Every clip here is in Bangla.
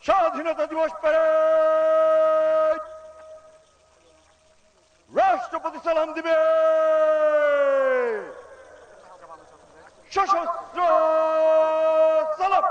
স্বাধীনতা দিবস প্যারেড। রাষ্ট্রপতি সালাম দিবে। সশস্ত্র সালাম।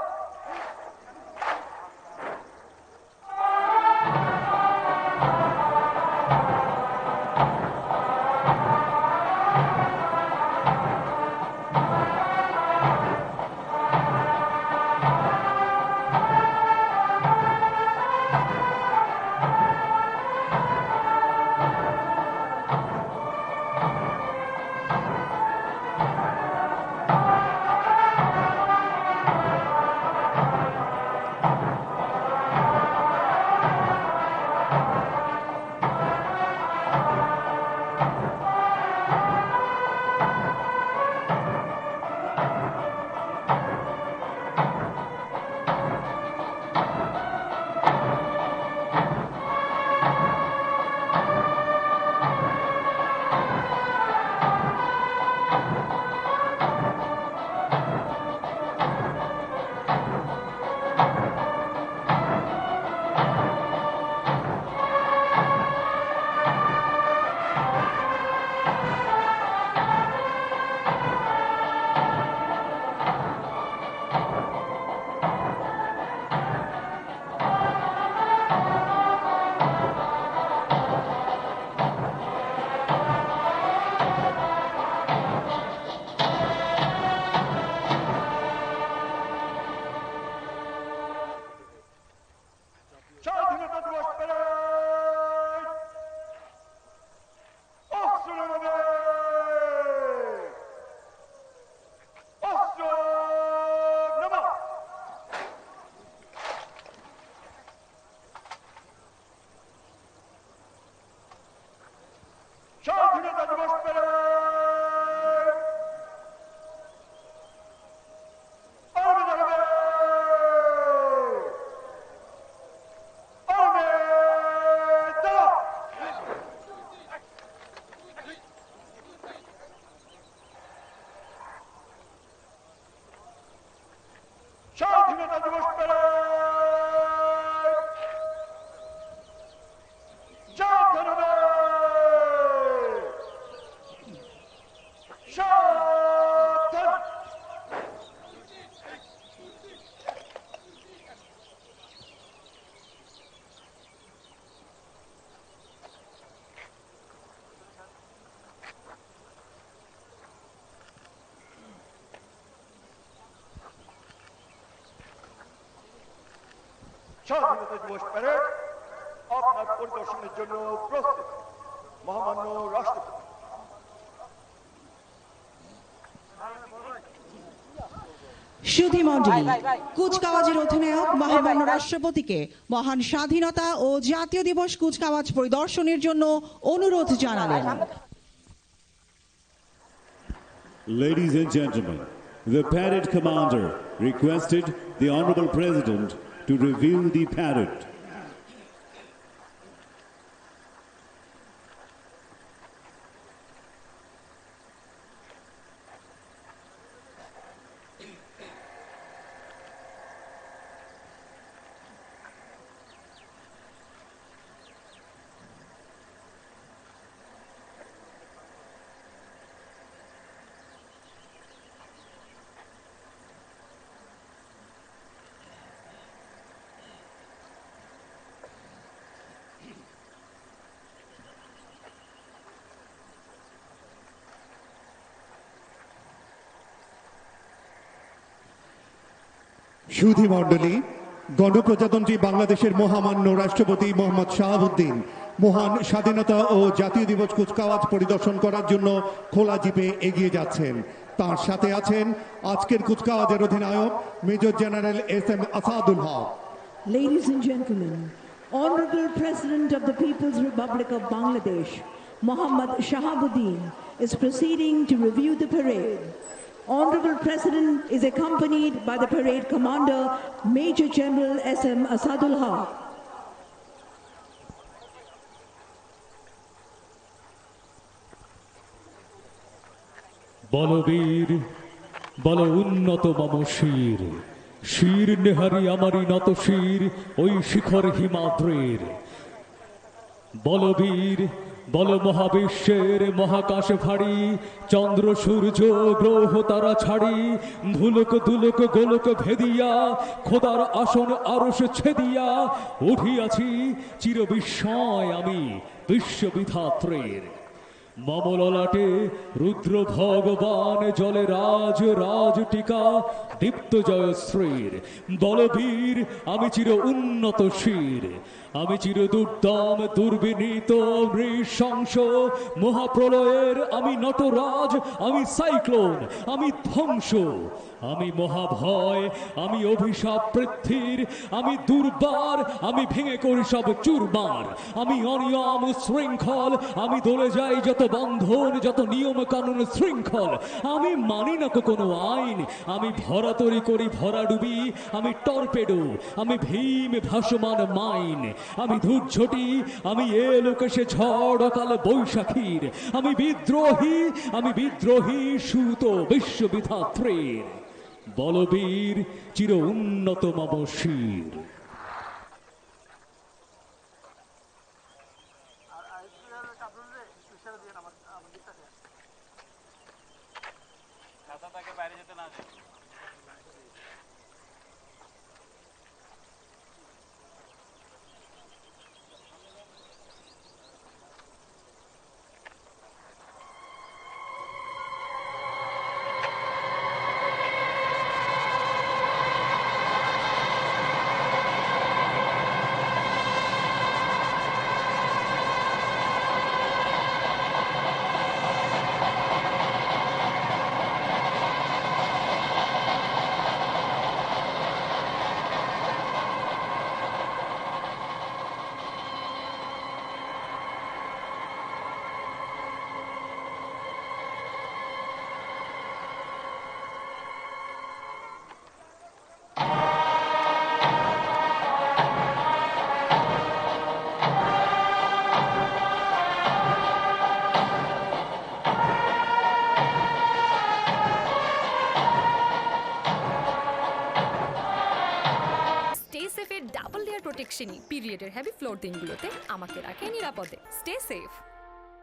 স্বাধীনতা দিবস প্যারেড। অস্ত্র নামাবে। অস্ত্র নামা। স্বাধীনতা দিবস প্যারেড। আর্মি দাঁড়াবে। আর্মি দাঁড়া। স্বাধীনতা দিবস প্যারেড। সাবধান হবে। সাবধান। স্বাধীনতা দিবস প্যারেড আপনার পরিদর্শনের জন্য প্রস্তুত। মহামান্য রাষ্ট্রপতি। সুধী মণ্ডলী, কুচকাওয়াজের অধিনায়ক মহামান্য রাষ্ট্রপতিকে মহান স্বাধীনতা ও জাতীয় দিবস কুচকাওয়াজ পরিদর্শনের জন্য অনুরোধ জানালেন। Ladies and gentlemen, the parade commander requested the Honorable President to review the parade. সুধী মণ্ডলী, গণপ্রজাতন্ত্রী বাংলাদেশের মহামান্য রাষ্ট্রপতি মোহাম্মদ শাহাবুদ্দিন মহান স্বাধীনতা ও জাতীয় দিবস কুচকাওয়াজ পরিদর্শন করার জন্য খোলা জিপে এগিয়ে যাচ্ছেন। তার সাথে আছেন আজকের কুচকাওয়াজের অধিনায়ক major general SM Asadul Haque. Ladies and gentlemen, Honorable President of the People's Republic of Bangladesh, Mohammad Shahabuddin, is proceeding to review the parade. Honorable President is accompanied by the parade commander, Major General SM Asadul Haq. বলবীর বল উন্নত মমশির শির নেহারি আমারই নত শির ওই শিখর হিমাদ্রের। বলবীর বল মহাবিশ্বের মহাকাশ ভারী, চন্দ্র সূর্য গ্রহ তারা ছাড়ি, ধুলক দুলক গোলক ভেদিয়া, খোদার আসন আরশ ছেদিয়া, উঠিয়াছি চির বিস্ময় আমি বিশ্ববিধাত্রের। মমললাটে রুদ্র ভগবান জলে রাজ রাজ টিকা, দীপ্ত জয়শ্রীর। বলবীর আমি চির উন্নত শির, আমি চির দুর্দম দুর্বিনীত নৃশংস, মহাপ্রলয়ের আমি নটরাজ, আমি সাইক্লোন, আমি ধ্বংস, আমি মহাভয়, আমি অভিশাপ পৃথ্বীর, আমি দুর্বার, আমি ভেঙে করি সব চুরমার, আমি অনিয়ম শৃঙ্খল, আমি দলে যাই যত বন্ধন যত নিয়ম কানুন শৃঙ্খল, আমি মানি না কোনো আইন, আমি ভরা তরি করি ভরা ডুবি, আমি টর্পেডো, আমি ভীম ভাসমান মাইন, আমি ধূর্ঝটি, আমি এ লোকেশে ঝড় অকাল বৈশাখীর, আমি বিদ্রোহী সুত বিশ্ববিধাত্রের। বলবীর চির উন্নত মম শির। ডাবল লেয়ার প্রোটেকশনই পিরিয়ডের হেভি ফ্লোর দিনগুলোতে আমাকে রাখে নিরাপদে। Stay safe.